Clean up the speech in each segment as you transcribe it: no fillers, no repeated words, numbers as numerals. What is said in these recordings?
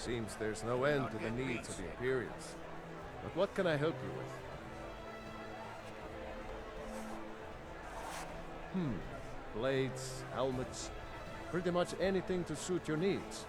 Seems there's no end to the needs of the Imperials. But what can I help you with? Blades, helmets, pretty much anything to suit your needs.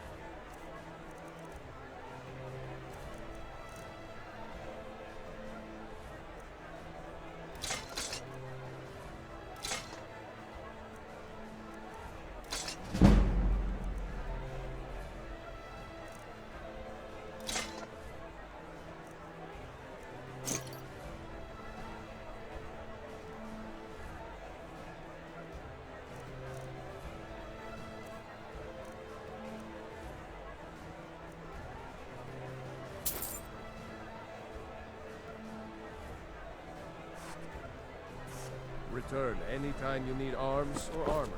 Return anytime you need arms or armor.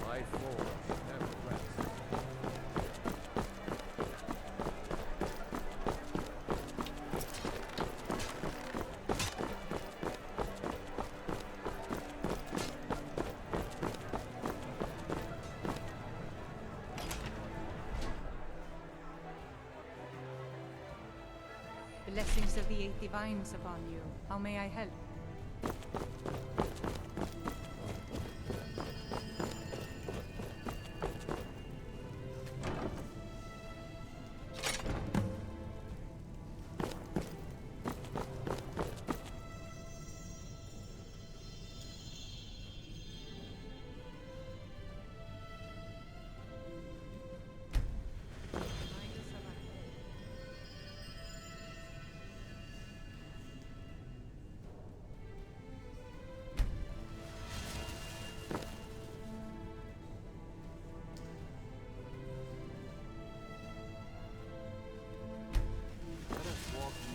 My forge never rests. Blessings of the 80 vines upon you. How may I help?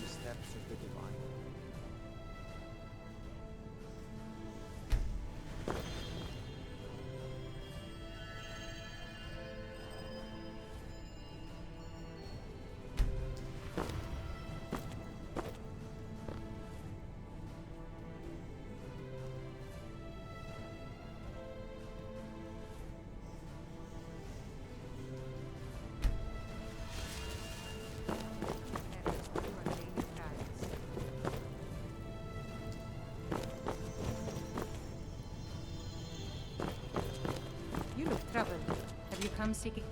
Steps of the divine. Trouble. Have you come seeking?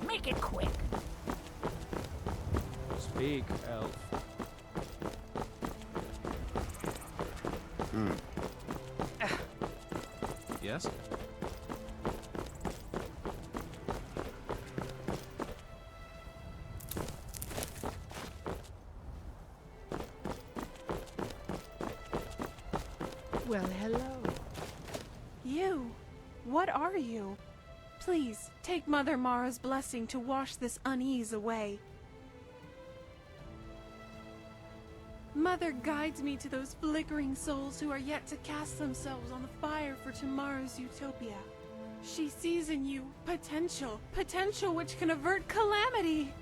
Make it quick. Speak, elf. Yes? Well, hello. You? What are you? Please, take Mother Mara's blessing to wash this unease away. Mother guides me to those flickering souls who are yet to cast themselves on the fire for tomorrow's utopia. She sees in you potential which can avert calamity.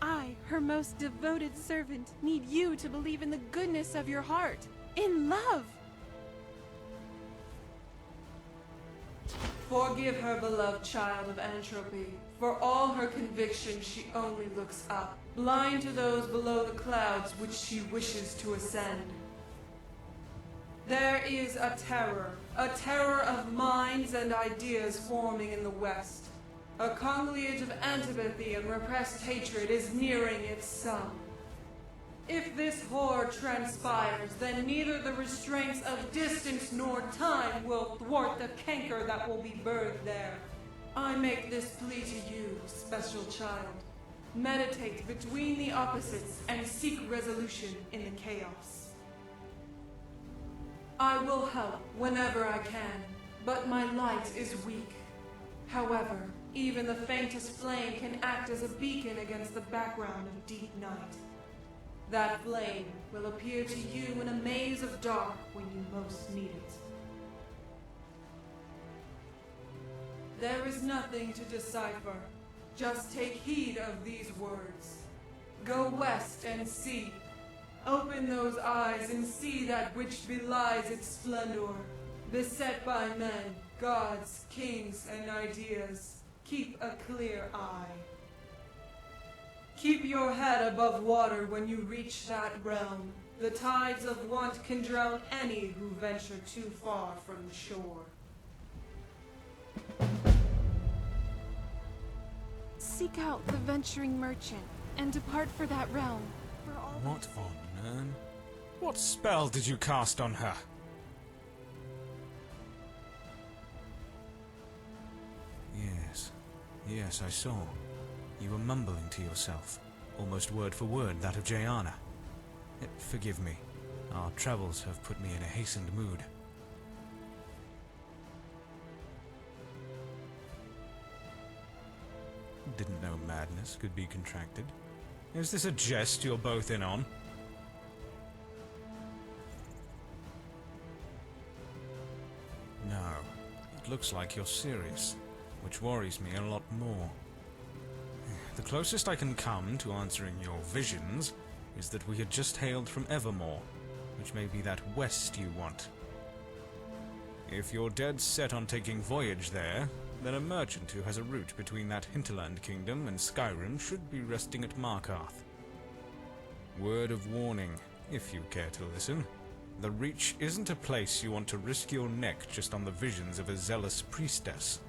I, her most devoted servant, need you to believe in the goodness of your heart, in love. Forgive her, beloved child of entropy. For all her conviction, she only looks up, blind to those below the clouds which she wishes to ascend. There is a terror of minds and ideas forming in the West. A conciliage of antipathy and repressed hatred is nearing its sum. If this horror transpires, then neither the restraints of distance nor time will thwart the canker that will be birthed there. I make this plea to you, special child. Meditate between the opposites and seek resolution in the chaos. I will help whenever I can, but my light is weak. However, Even the faintest flame can act as a beacon against the background of deep night. That flame will appear to you in a maze of dark when you most need it. There is nothing to decipher. Just take heed of these words. Go west and see. Open those eyes and see that which belies its splendor. Beset by men, gods, kings, and ideas, keep a clear eye. Keep your head above water when you reach that realm. The tides of want can drown any who venture too far from the shore. Seek out the venturing merchant and depart for that realm. For all What on earth? What spell did you cast on her? Yes, I saw. You were mumbling to yourself, almost word for word that of Jayana. Forgive me. Our travels have put me in a hastened mood. Didn't know madness could be contracted. Is this a jest you're both in on? No. It looks like you're serious, which worries me a lot more. The closest I can come to answering your visions is that we had just hailed from Evermore, which may be that west you want. If you're dead set on taking voyage there, then a merchant who has a route between that hinterland kingdom and Skyrim should be resting at Markarth. Word of warning, if you care to listen. The Reach isn't a place you want to risk your neck just on the visions of a zealous priestess.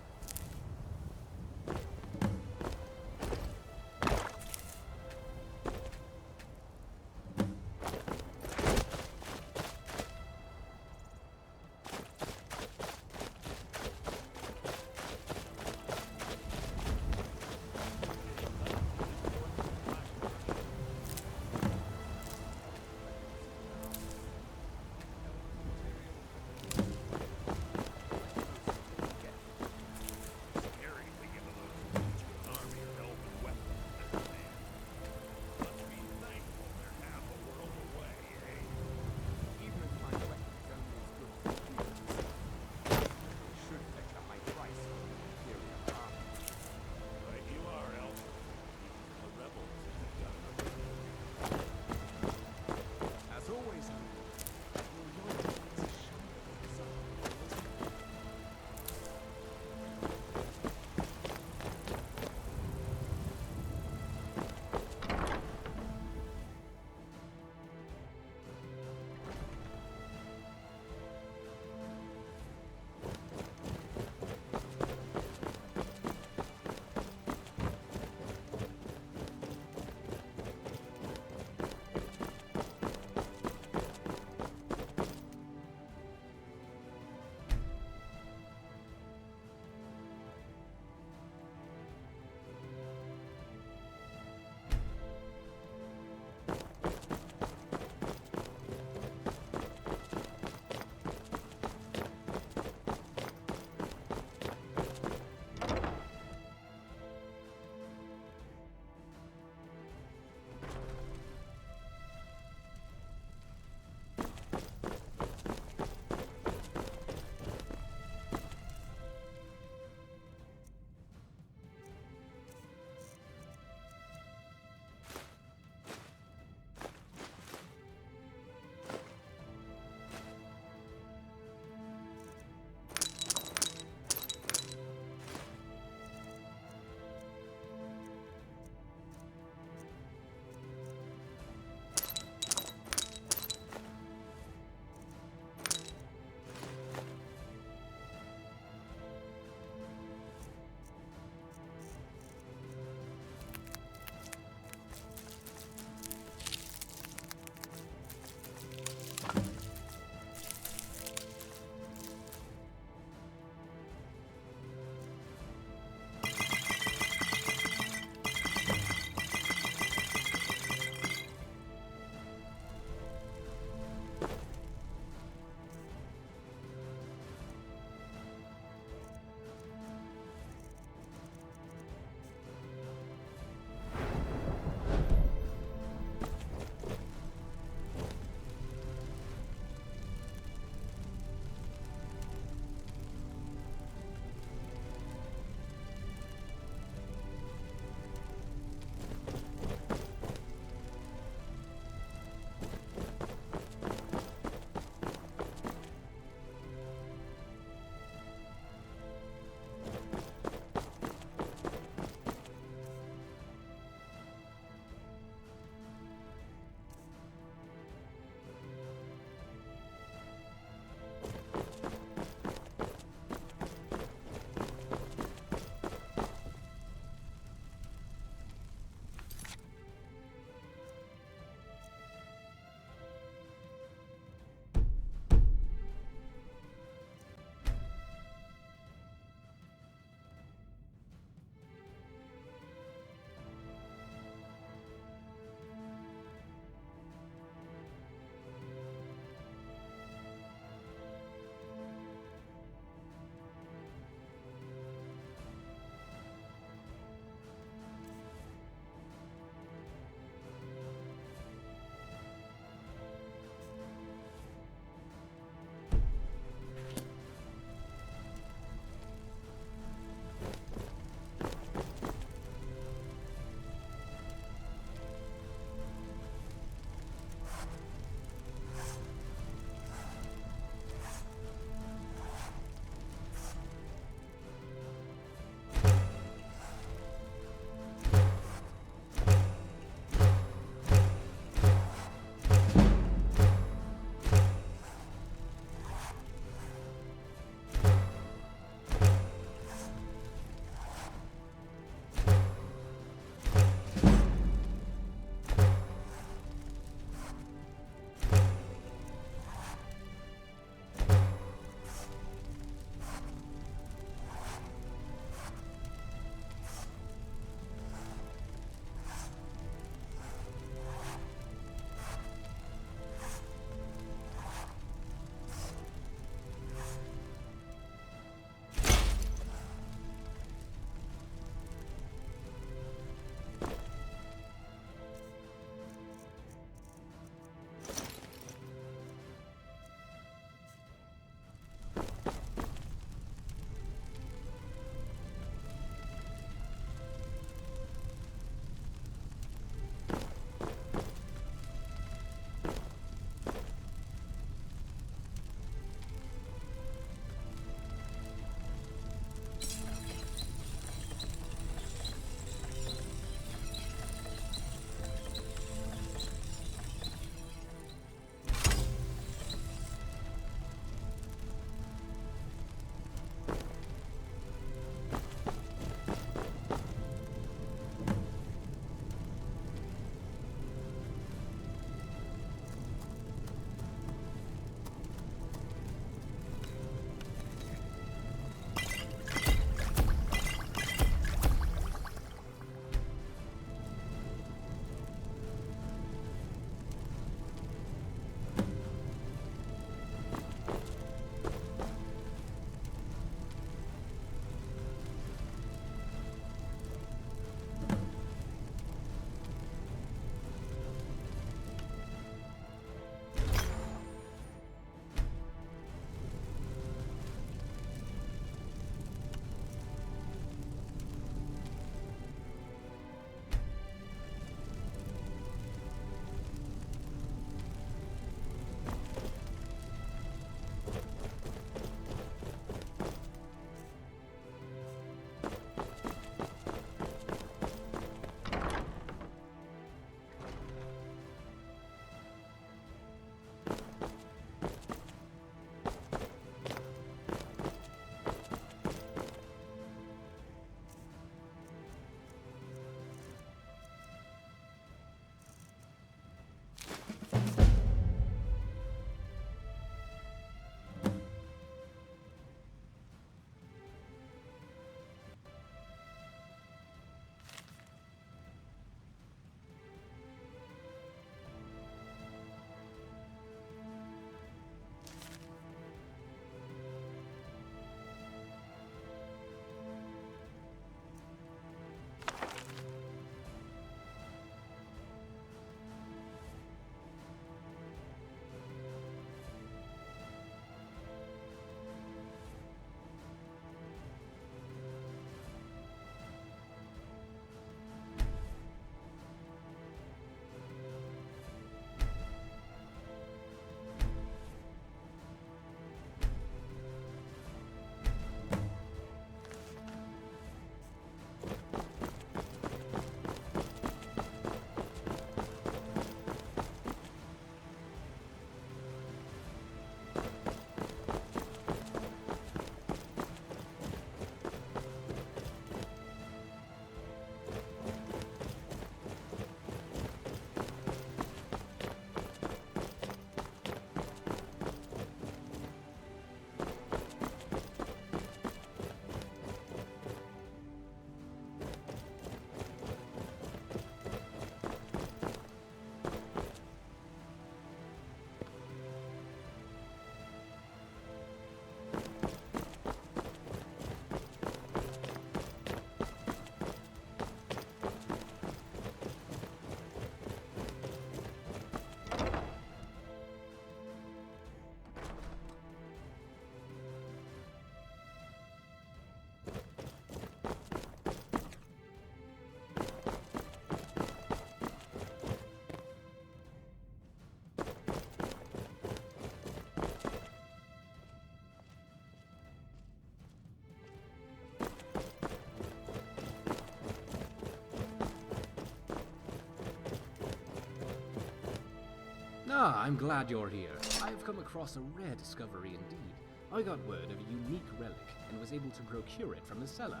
Ah, I'm glad you're here. I've come across a rare discovery indeed. I got word of a unique relic and was able to procure it from the seller.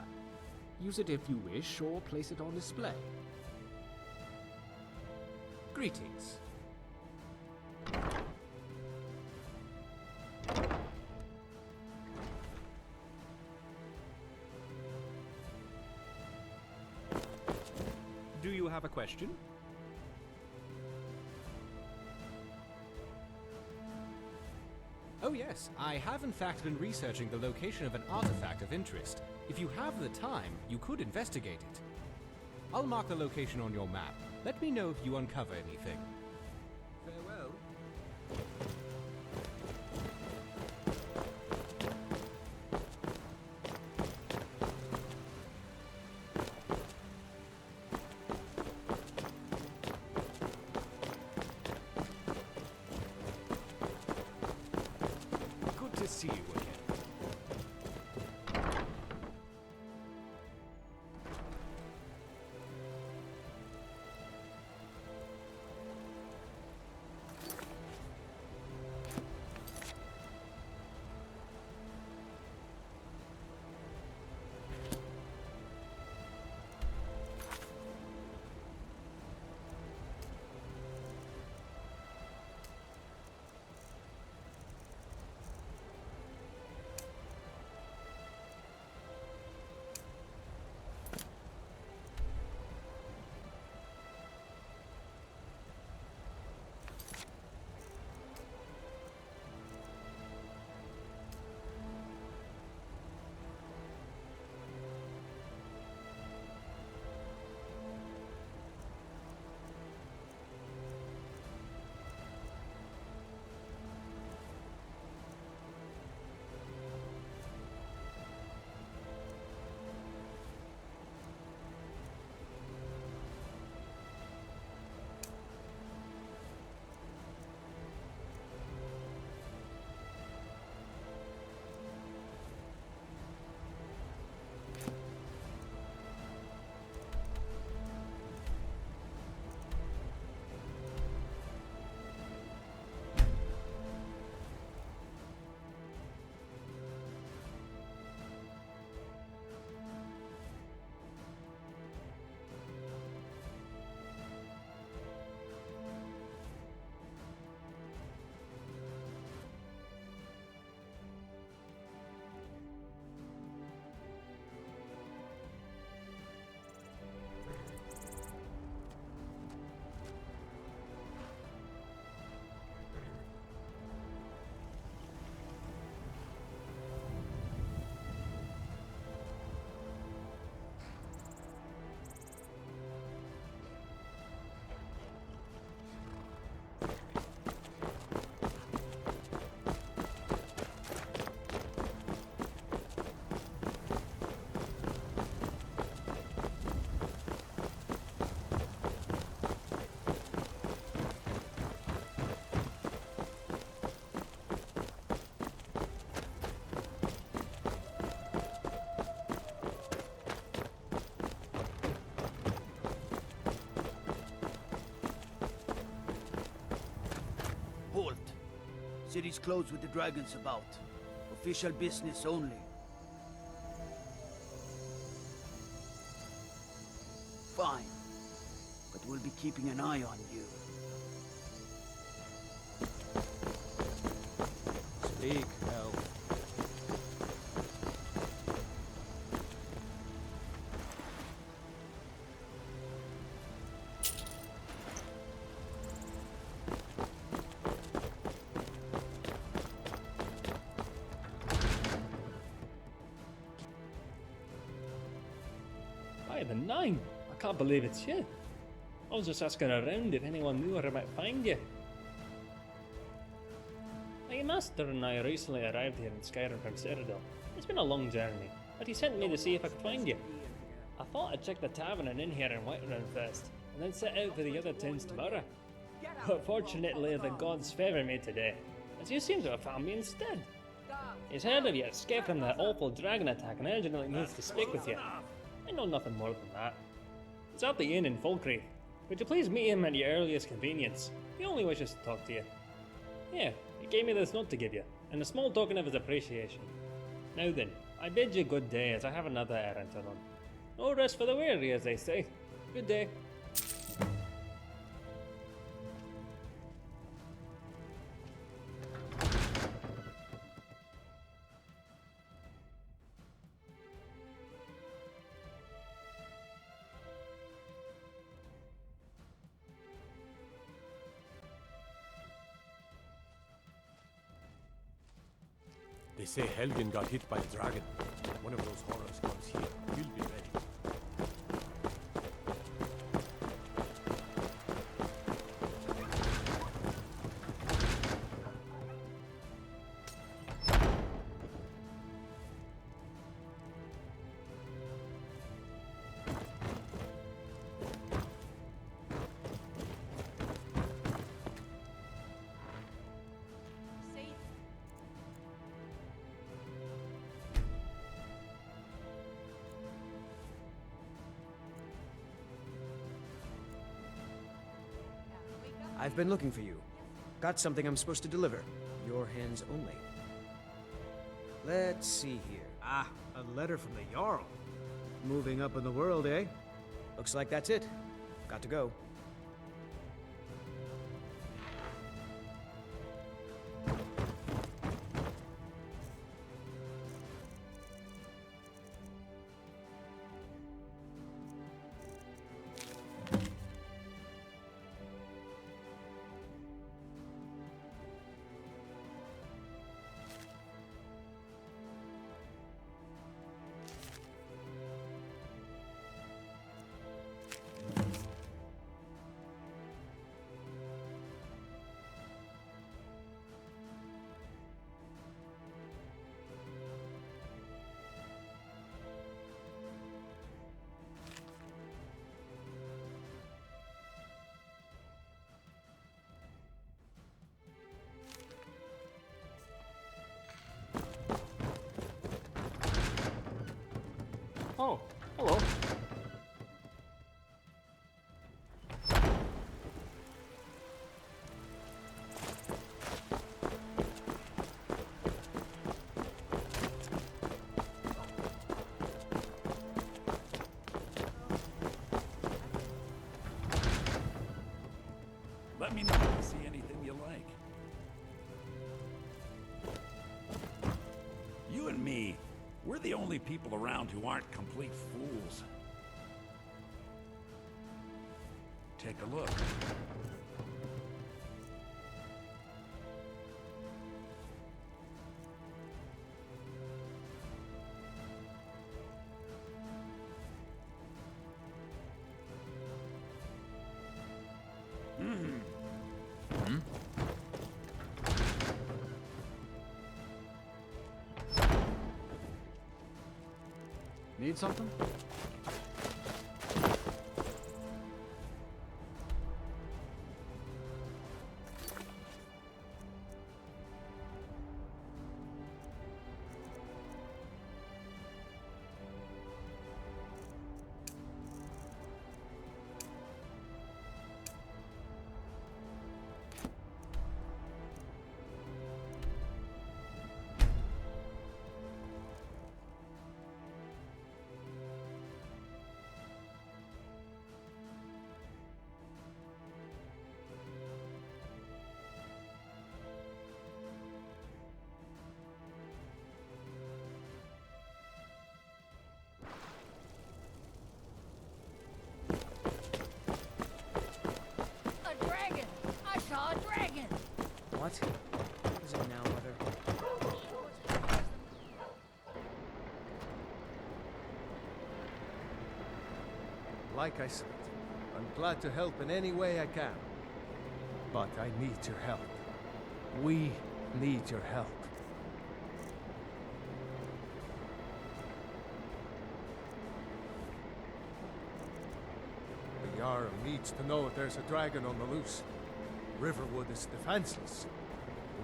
Use it if you wish, or place it on display. Greetings. Do you have a question? Oh yes, I have in fact been researching the location of an artifact of interest. If you have the time, you could investigate it. I'll mark the location on your map. Let me know if you uncover anything. Farewell. Good to see you again. Halt. City's closed with the dragons about. Official business only. Fine. But we'll be keeping an eye on you. Speak, elf. By the nine! I can't believe it's you. I was just asking around if anyone knew where I might find you. My master and I recently arrived here in Skyrim from Citadel. It's been a long journey, but he sent me to see if I could find you. I thought I'd check the tavern and inn here in Whiterun first, and then set out for the other towns tomorrow. But fortunately the gods favour me today, as you seem to have found me instead. He's heard of your escape from that awful dragon attack and urgently needs to speak with you. I know nothing more than that. It's at the inn in falkreath. Would you please meet him at your earliest convenience? He only wishes to talk to you. Yeah, he gave me this note to give you, and a small token of his appreciation. Now then, I bid you good day as I have another errand to run. No rest for the weary, as they say. Good day. They say Helgen got hit by a dragon. One of those horrors comes here. We'll be ready. Safe. I've been looking for you. Got something I'm supposed to deliver. Your hands only. Let's see here. Ah, a letter from the Jarl. Moving up in the world, eh? Looks like that's it. Got to go. Oh, hello. Let me know if you see anything you like. You and me, we're the only people around who aren't complete fools. Take a look. Need something? A dragon! I saw a dragon! What? What is it now, Mother? Like I said, I'm glad to help in any way I can. But I need your help. We need your help. The Jarl needs to know if there's a dragon on the loose. Riverwood is defenseless.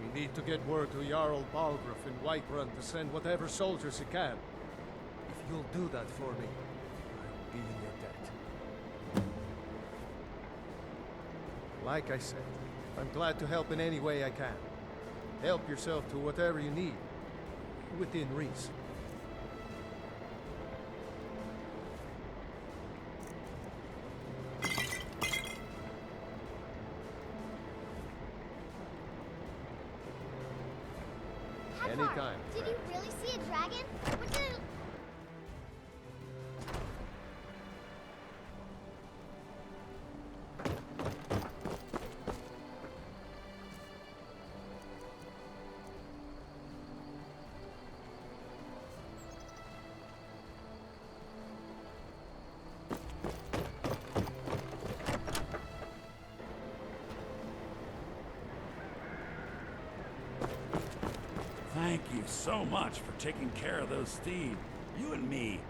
We need to get word to Jarl Balgruuf in Whiterun to send whatever soldiers he can. If you'll do that for me, I'll be in your debt. Like I said, I'm glad to help in any way I can. Help yourself to whatever you need, within reason. Anytime. Did you really see a dragon? What did it... Thank you so much for taking care of those thieves. You and me,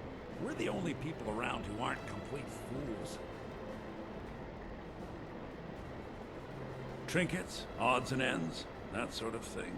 we're the only people around who aren't complete fools. Trinkets, odds and ends, that sort of thing.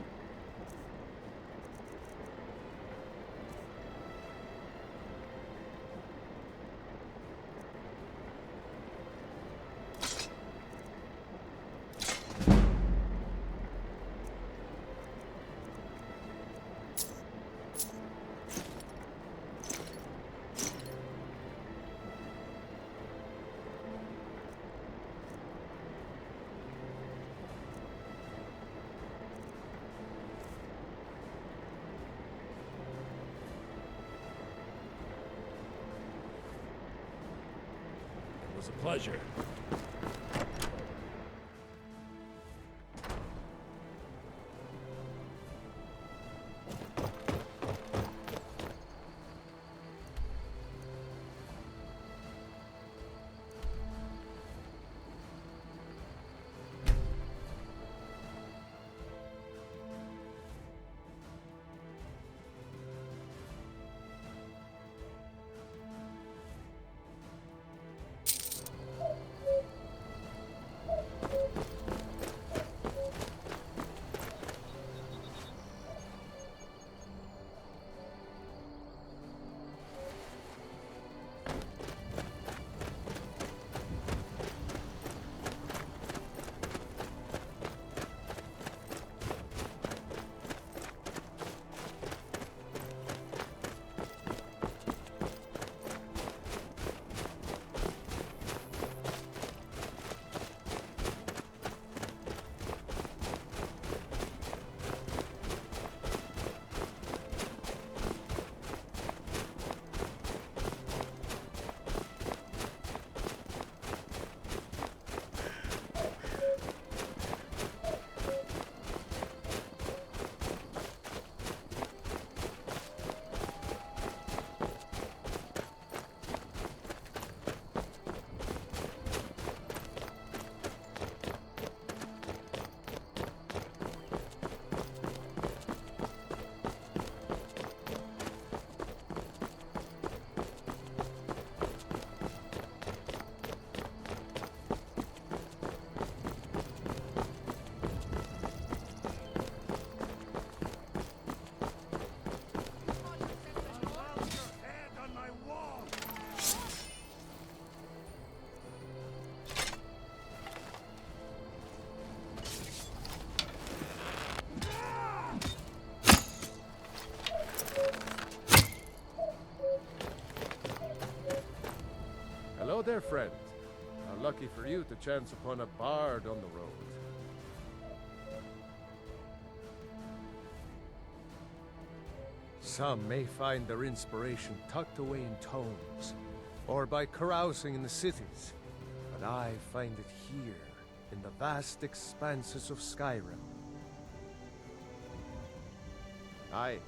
It was a pleasure. Hello there, friend. How lucky for you to chance upon a bard on the road. Some may find their inspiration tucked away in tomes, or by carousing in the cities, but I find it here, in the vast expanses of Skyrim. Aye.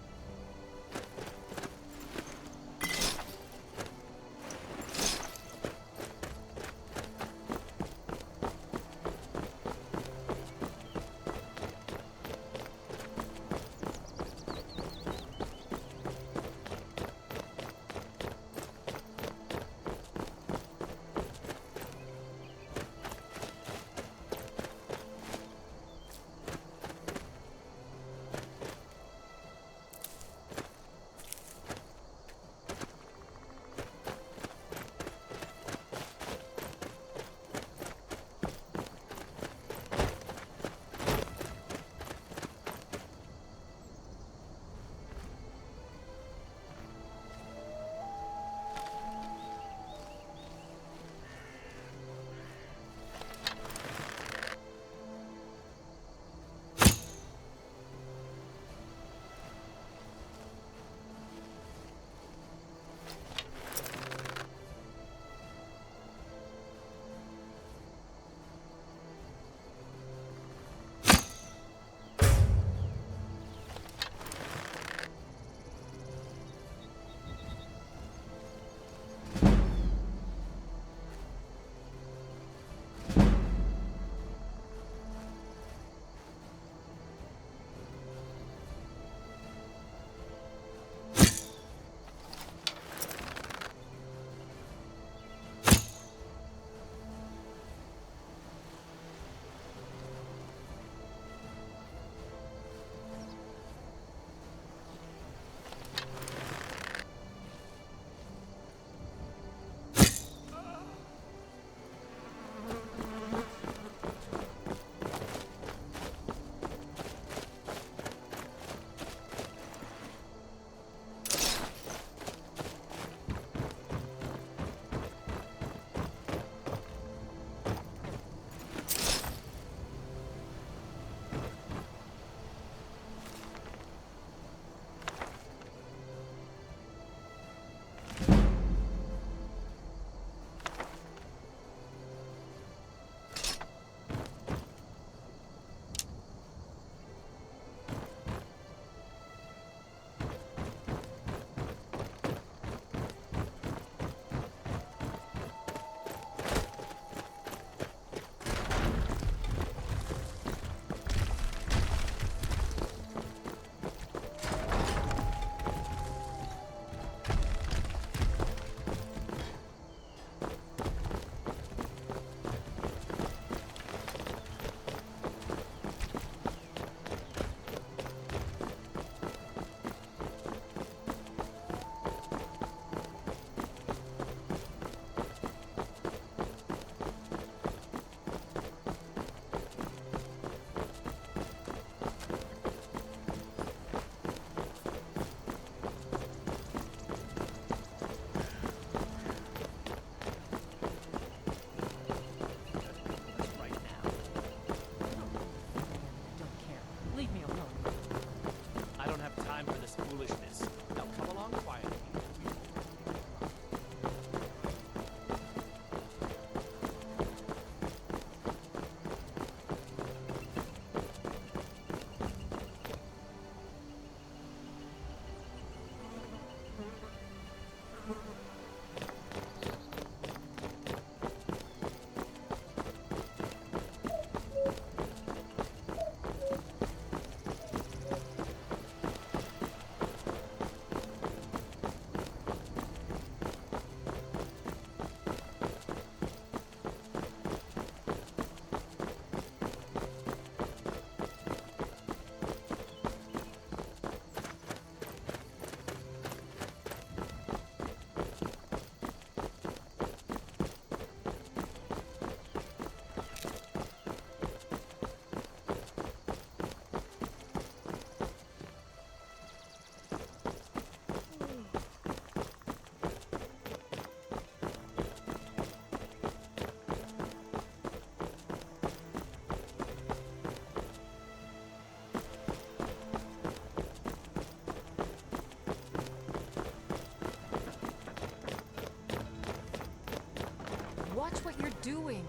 doing?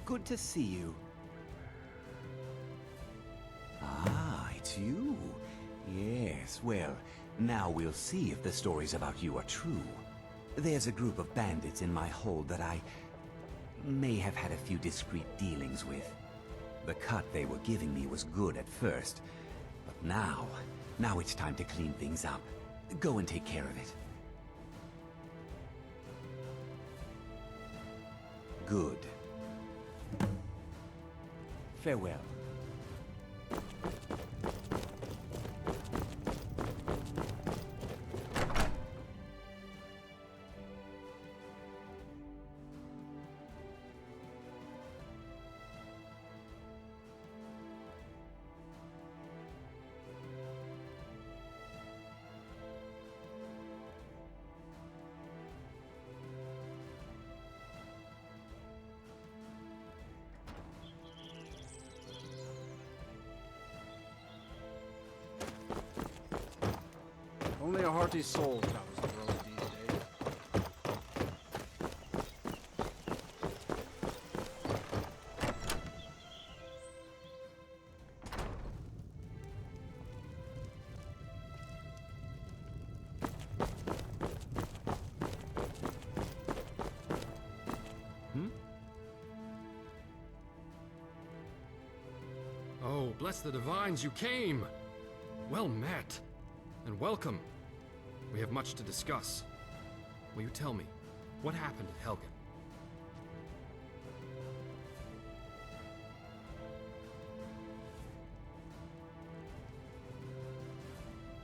Good to see you. Ah, it's you. Yes, well, now we'll see if the stories about you are true. There's a group of bandits in my hold that I may have had a few discreet dealings with. The cut they were giving me was good at first, but now it's time to clean things up. Go and take care of it. Good. Farewell. Only a hearty soul comes the road these days. Oh, bless the divines, you came! Well met, and welcome. We have much to discuss. Will you tell me, what happened at Helgen?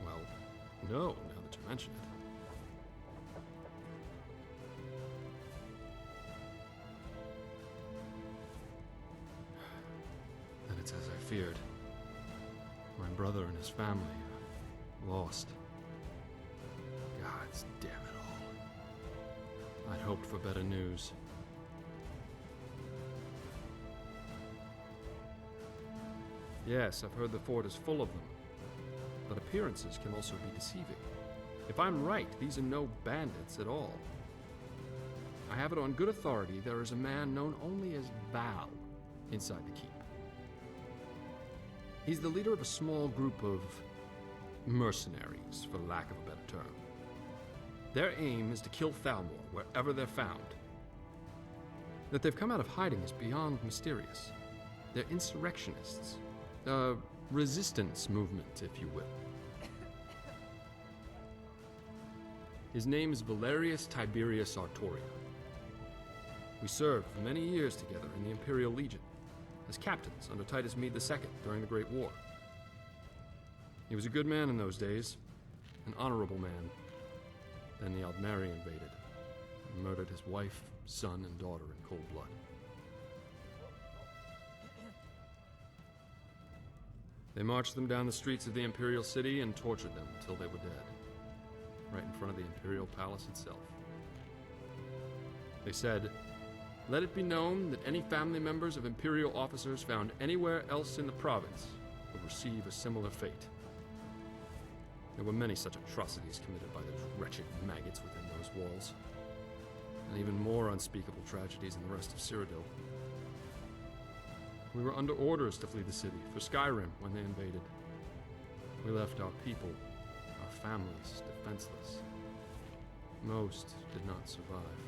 Well, no, now that you mention it. Then it's as I feared. My brother and his family are lost. Gods damn it all. I'd hoped for better news. Yes, I've heard the fort is full of them, but appearances can also be deceiving. If I'm right, these are no bandits at all. I have it on good authority there is a man known only as Val inside the keep. He's the leader of a small group of mercenaries, for lack of a better term. Their aim is to kill Thalmor wherever they're found. That they've come out of hiding is beyond mysterious. They're insurrectionists. A resistance movement, if you will. His name is Valerius Tiberius Artoria. We served for many years together in the Imperial Legion, as captains under Titus Mede II during the Great War. He was a good man in those days, an honorable man. Then the Aldmeri invaded, and murdered his wife, son, and daughter in cold blood. They marched them down the streets of the Imperial City and tortured them until they were dead, right in front of the Imperial Palace itself. They said, "Let it be known that any family members of Imperial officers found anywhere else in the province would receive a similar fate." There were many such atrocities committed by those wretched maggots within those walls, and even more unspeakable tragedies in the rest of Cyrodiil. We were under orders to flee the city for Skyrim when they invaded. We left our people, our families, defenseless. Most did not survive.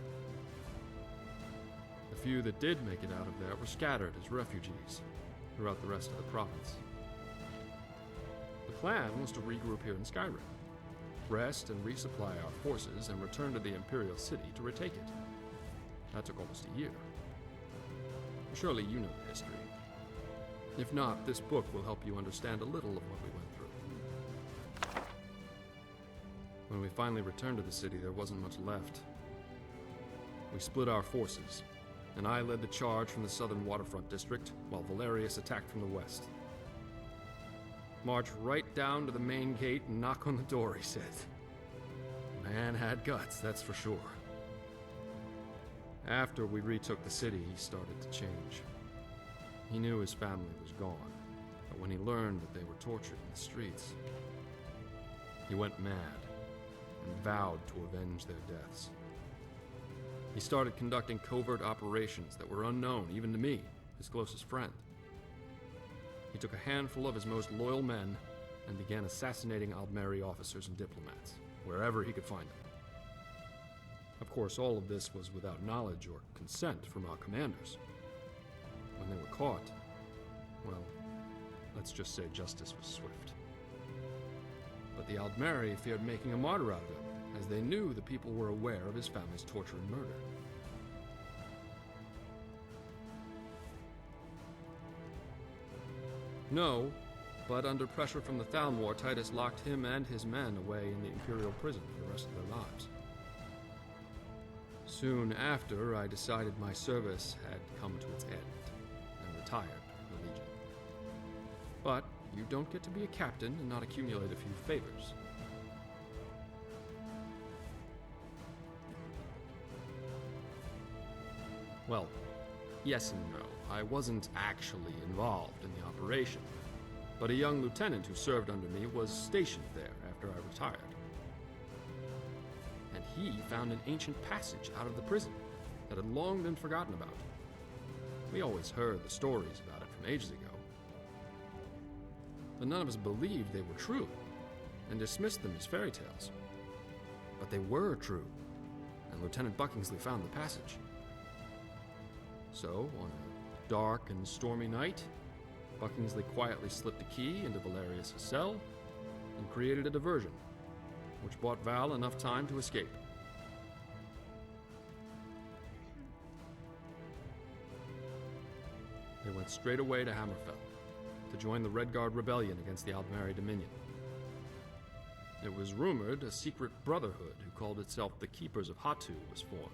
The few that did make it out of there were scattered as refugees throughout the rest of the province. The plan was to regroup here in Skyrim, rest and resupply our forces, and return to the Imperial City to retake it. That took almost a year. Surely you know the history. If not, this book will help you understand a little of what we went through. When we finally returned to the city, there wasn't much left. We split our forces, and I led the charge from the southern waterfront district, while Valerius attacked from the west. March right down to the main gate and knock on the door, he said. The man had guts, that's for sure. After we retook the city, he started to change. He knew his family was gone, But when he learned that they were tortured in the streets, he went mad and vowed to avenge their deaths. He started conducting covert operations that were unknown even to me, his closest friend. He took a handful of his most loyal men and began assassinating Aldmeri officers and diplomats, wherever he could find them. Of course, all of this was without knowledge or consent from our commanders. When they were caught, well, let's just say justice was swift. But the Aldmeri feared making a martyr out of him, as they knew the people were aware of his family's torture and murder. No, but under pressure from the Thalmor, Titus locked him and his men away in the Imperial prison for the rest of their lives. Soon after, I decided my service had come to its end, and retired from the Legion. But you don't get to be a captain and not accumulate a few favors. Well, yes and no. I wasn't actually involved in the operation, but a young lieutenant who served under me was stationed there after I retired. And he found an ancient passage out of the prison that had long been forgotten about. We always heard the stories about it from ages ago, but none of us believed they were true and dismissed them as fairy tales. But they were true, and Lieutenant Buckingsley found the passage. So, on a dark and stormy night, Buckingsley quietly slipped a key into Valerius' cell and created a diversion, which bought Val enough time to escape. They went straight away to Hammerfell to join the Redguard rebellion against the Aldmeri Dominion. It was rumored a secret brotherhood who called itself the Keepers of Hatu was formed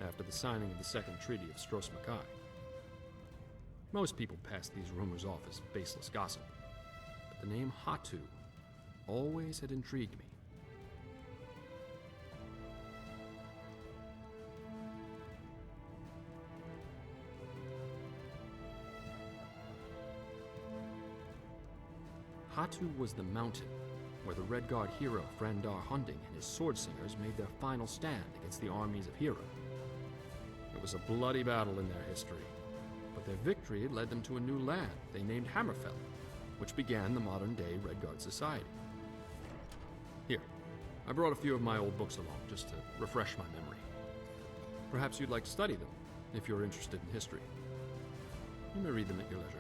after the signing of the Second Treaty of Stros Makai. Most people pass these rumors off as baseless gossip, but the name Hatu always had intrigued me. Hatu was the mountain where the Redguard hero Frandar Hunding and his sword singers made their final stand against the armies of Hera. It was a bloody battle in their history, but their victory led them to a new land they named Hammerfell, which began the modern-day Redguard society. Here, I brought a few of my old books along just to refresh my memory. Perhaps you'd like to study them, if you're interested in history. You may read them at your leisure.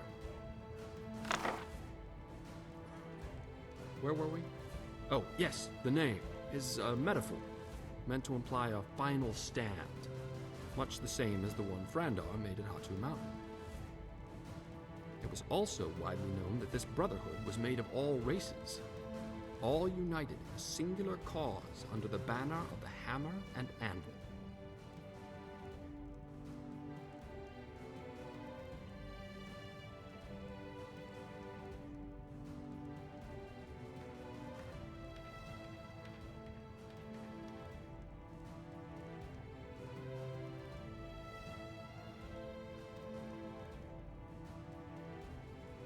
Where were we? Oh, yes, the name is a metaphor, meant to imply a final stand, much the same as the one Frandar made at Hatu Mountain. It was also widely known that this brotherhood was made of all races, all united in a singular cause under the banner of the hammer and anvil.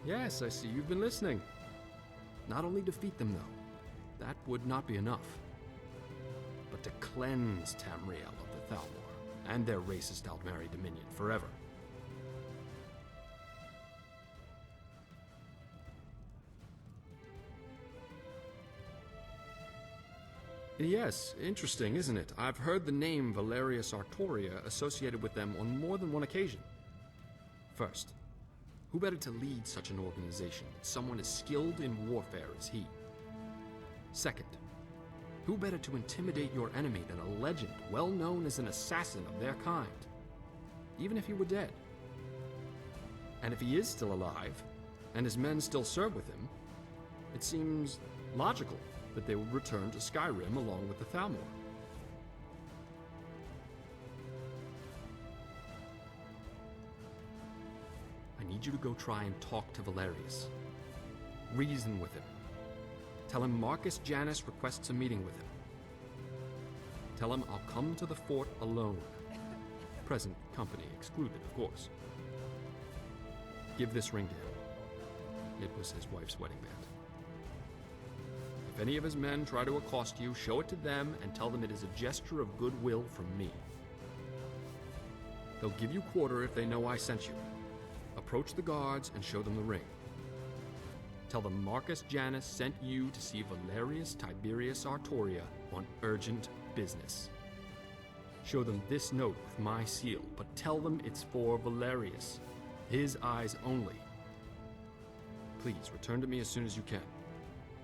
Yes, I see you've been listening. Not only defeat them, though, that would not be enough, but to cleanse Tamriel of the Thalmor and their racist Aldmeri dominion forever. Yes, interesting, isn't it? I've heard the name Valerius Artoria associated with them on more than one occasion. First, who better to lead such an organization than someone as skilled in warfare as he? Second, who better to intimidate your enemy than a legend well known as an assassin of their kind, even if he were dead? And if he is still alive, and his men still serve with him, it seems logical that they would return to Skyrim along with the Thalmor. I need you to go try and talk to Valerius. Reason with him. Tell him Marcus Janus requests a meeting with him. Tell him I'll come to the fort alone. Present company excluded, of course. Give this ring to him. It was his wife's wedding band. If any of his men try to accost you, show it to them and tell them it is a gesture of goodwill from me. They'll give you quarter if they know I sent you. Approach the guards and show them the ring. Tell them Marcus Janus sent you to see Valerius Tiberius Artoria on urgent business. Show them this note with my seal, but tell them it's for Valerius. His eyes only. Please return to me as soon as you can.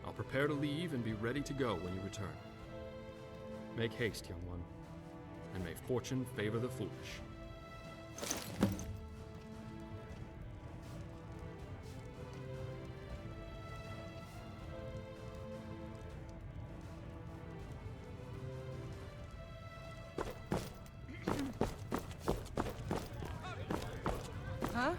I'll prepare to leave and be ready to go when you return. Make haste, young one, and may fortune favor the foolish. Huh?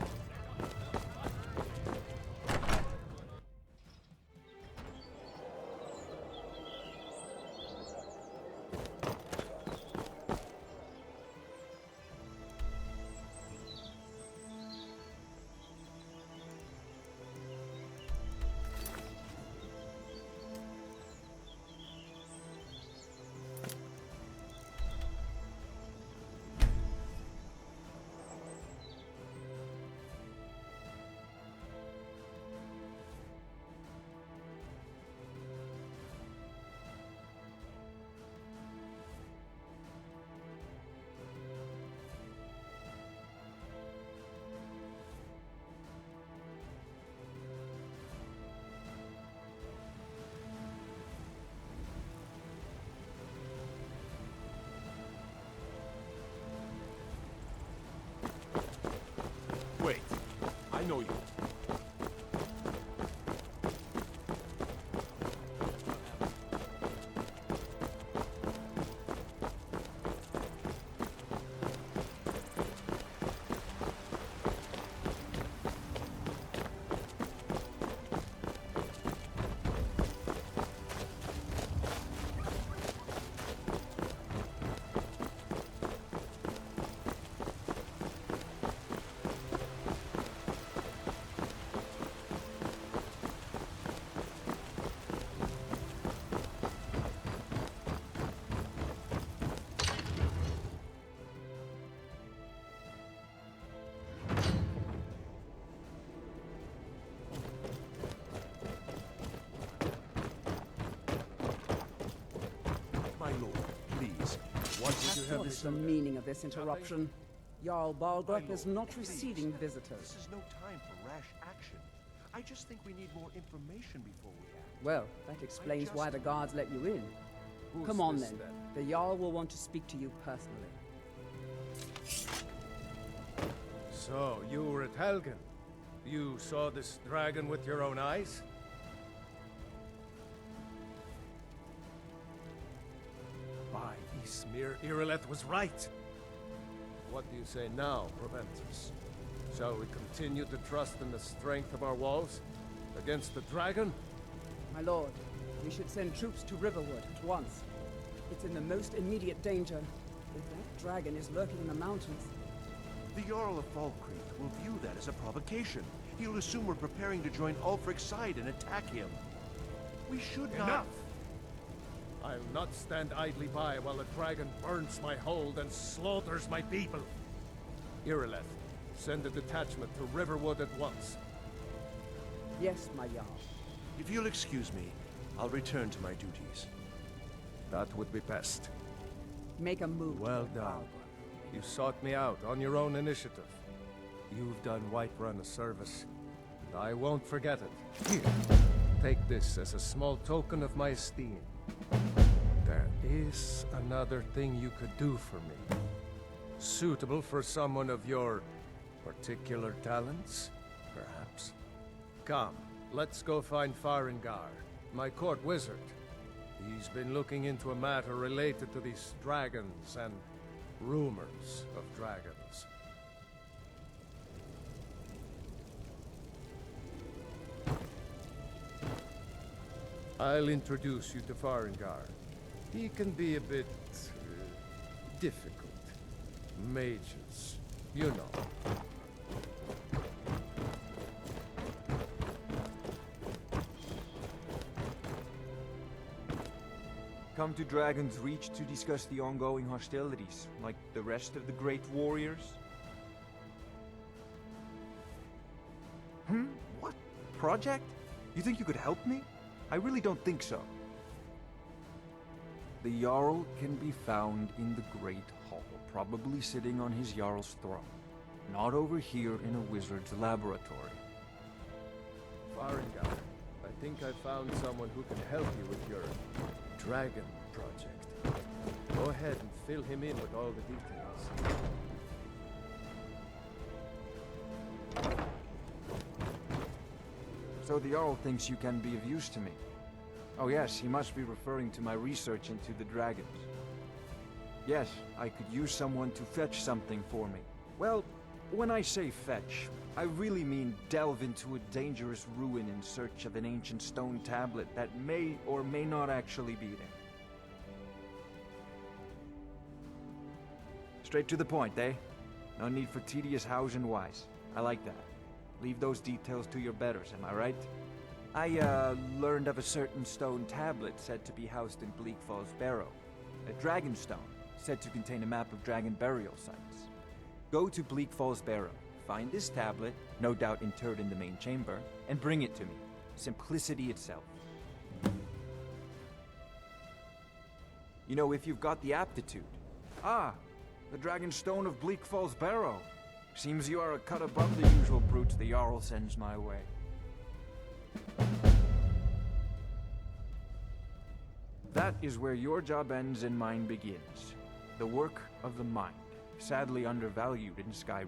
Wait, I know you. My lord, please. What did you have What to is say? the meaning of this interruption? Jarl Balgruuf is not receiving visitors. This is no time for rash action. I just think we need more information before we act. Well, that explains why the guards let you in. Who's Come on this, then. The Jarl will want to speak to you personally. So, you were at Helgen. You saw this dragon with your own eyes? By Ismir, Irileth was right. What do you say now, Proventus? Shall we continue to trust in the strength of our walls against the dragon? My lord, we should send troops to Riverwood at once. It's in the most immediate danger. If that dragon is lurking in the mountains... The Jarl of Falkreath will view that as a provocation. He'll assume we're preparing to join Ulfric's side and attack him. We should not... Enough! I'll not stand idly by while a dragon burns my hold and slaughters my people. Irileth, send a detachment to Riverwood at once. Yes, my Jarl. If you'll excuse me, I'll return to my duties. That would be best. Make a move. Well done. You sought me out on your own initiative. You've done Whiterun a service, and I won't forget it. Here, take this as a small token of my esteem. There is another thing you could do for me. Suitable for someone of your particular talents, perhaps. Come, let's go find Farengar, my court wizard. He's been looking into a matter related to these dragons and rumors of dragons. I'll introduce you to Farengar. He can be a bit difficult. Mages, you know. Come to Dragonsreach to discuss the ongoing hostilities, like the rest of the great warriors? What? Project? You think you could help me? I really don't think so. The Jarl can be found in the Great Hall, probably sitting on his Jarl's throne. Not over here in a wizard's laboratory. Farengar, I think I found someone who can help you with your dragon project. Go ahead and fill him in with all the details. So the Jarl thinks you can be of use to me. Oh yes, he must be referring to my research into the dragons. Yes, I could use someone to fetch something for me. Well, when I say fetch, I really mean delve into a dangerous ruin in search of an ancient stone tablet that may or may not actually be there. Straight to the point, eh? No need for tedious hows and whys. I like that. Leave those details to your betters, am I right? I, learned of a certain stone tablet said to be housed in Bleak Falls Barrow. A dragon stone, said to contain a map of dragon burial sites. Go to Bleak Falls Barrow, find this tablet, no doubt interred in the main chamber, and bring it to me. Simplicity itself. You know, if you've got the aptitude. Ah, the Dragon Stone of Bleak Falls Barrow. Seems you are a cut above the usual brutes the Jarl sends my way. That is where your job ends and mine begins. The work of the mind, sadly undervalued in Skyrim.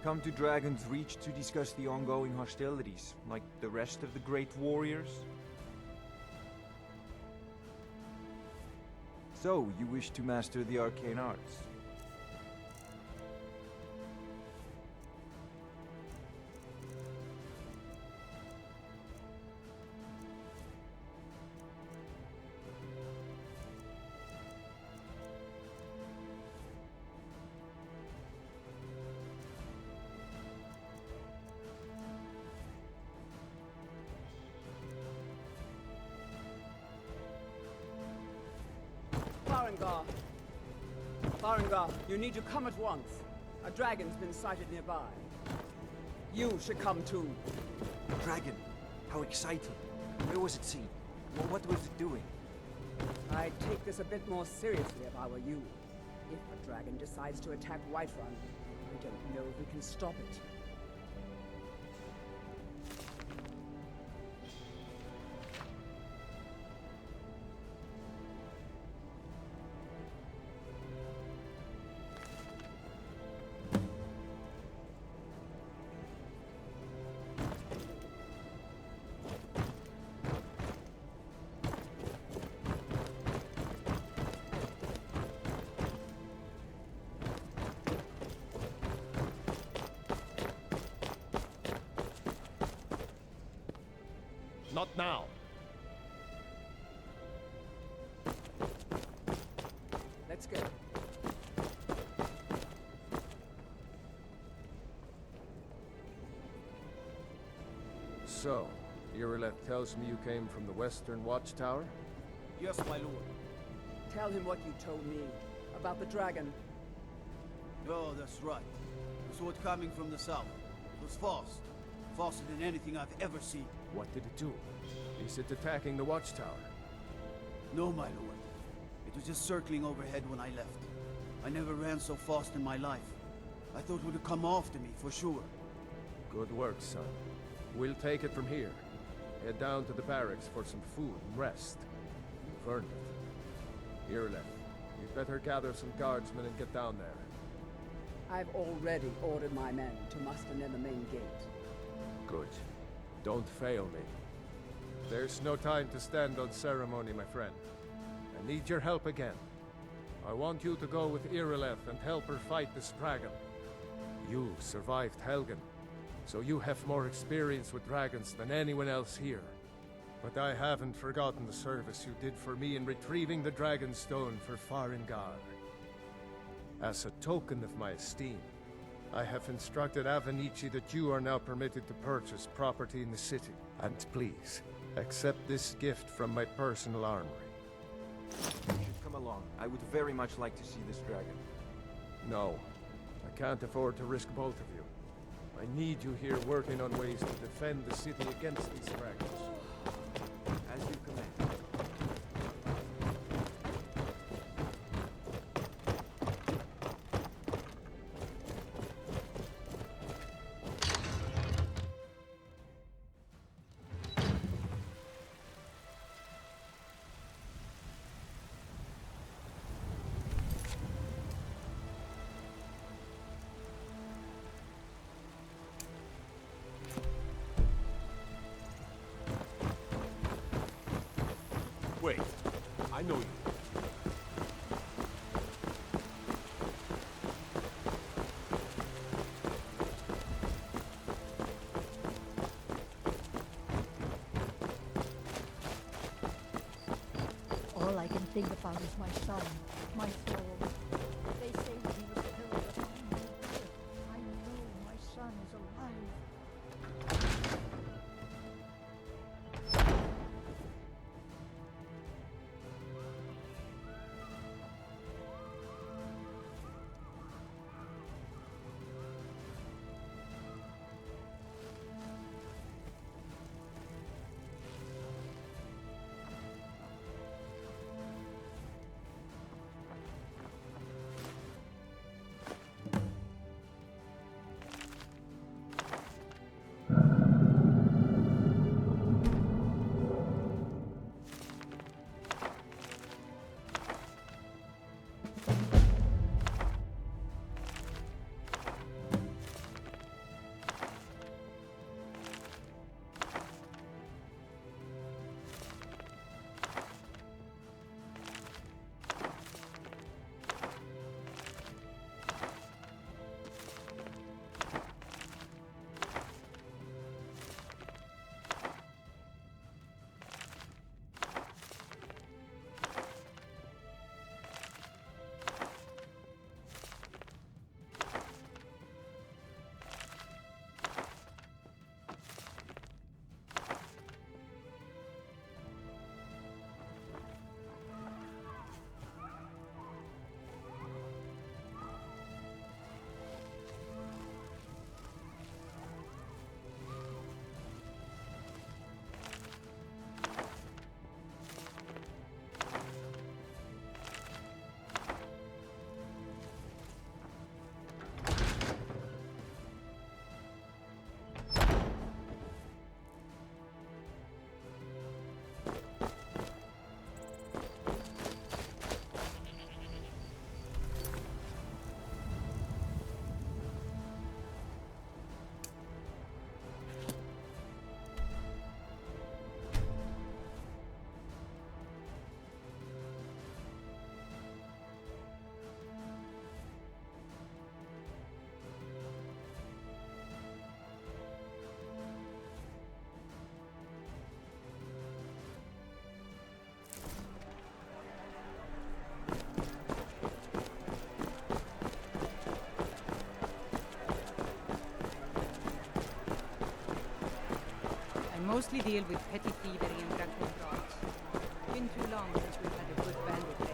Come to Dragonsreach to discuss the ongoing hostilities, like the rest of the great warriors? So, you wish to master the arcane arts? Farengar, you need to come at once. A dragon's been sighted nearby. You should come too. Dragon? How exciting. Where was it seen? What was it doing? I'd take this a bit more seriously if I were you. If a dragon decides to attack Whiterun, I don't know if we can stop it. Not now. Let's go. So, Irileth tells me you came from the Western Watchtower? Yes, my lord. Tell him what you told me about the dragon. Oh, that's right. We saw it coming from the south. It was fast. Faster than anything I've ever seen. What did it do? Is it attacking the Watchtower? No, my lord. It was just circling overhead when I left. I never ran so fast in my life. I thought it would have come after me, for sure. Good work, son. We'll take it from here. Head down to the barracks for some food and rest. You've earned it. Irileth, you'd better gather some guardsmen and get down there. I've already ordered my men to muster near the main gate. Good. Don't fail me. There's no time to stand on ceremony, my friend. I need your help again. I want you to go with Irileth and help her fight this dragon. You survived Helgen, so you have more experience with dragons than anyone else here. But I haven't forgotten the service you did for me in retrieving the Dragon Stone for Farengar. As a token of my esteem, I have instructed Avenici that you are now permitted to purchase property in the city. And please, Accept this gift from my personal armory. You should come along. I would very much like to see this dragon. No, I can't afford to risk both of you. I need you here working on ways to defend the city against these dragons. As you command. Wait, I know you. All I can think about is my son, my soul. They say that he was killed upon my birth. I know my son is alive. Mostly deal with petty thievery and Dragonborn. Been too long since we've had a good bandit raid.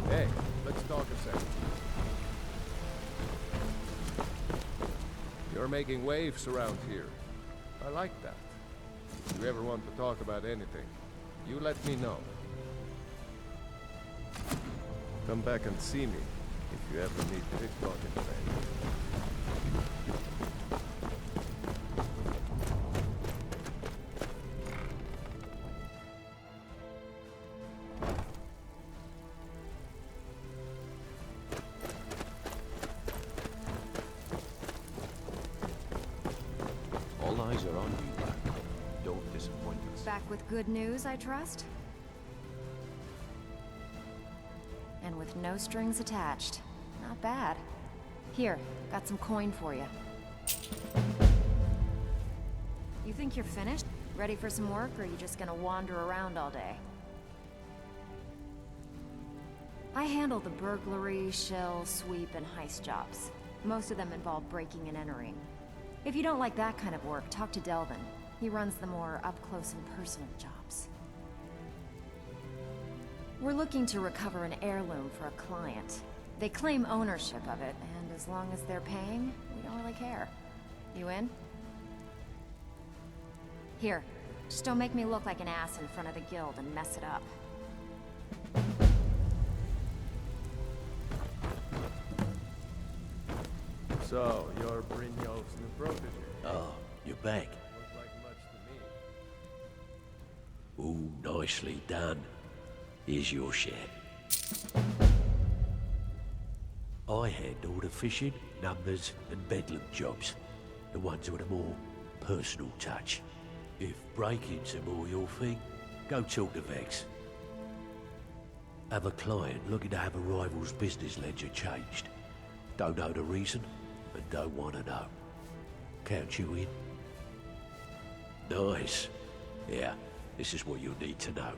Hey, let's talk a second. You're making waves around here. I like that. If you ever want to talk about anything, you let me know. Come back and see me if you ever need pickpocketing. All eyes are on you, Black. Don't disappoint us. Back with good news, I trust? And with no strings attached. Not bad. Here, got some coin for you. You think you're finished? Ready for some work, or are you just gonna wander around all day? I handle the burglary, shell, sweep, and heist jobs. Most of them involve breaking and entering. If you don't like that kind of work, talk to Delvin. He runs the more up-close and personal jobs. We're looking to recover an heirloom for a client. They claim ownership of it, and as long as they're paying, we don't really care. You in? Here, just don't make me look like an ass in front of the guild and mess it up. So, you're Brynjolf's new protege. Oh, you're back. Look like much to me. Ooh, nicely done. Here's your share. I handle the fishing, numbers, and bedlam jobs. The ones with a more personal touch. If breaking's a more your thing, go talk to Vex. Have a client looking to have a rival's business ledger changed. Don't know the reason, and don't want to know. Count you in? Nice. Yeah, this is what you'll need to know.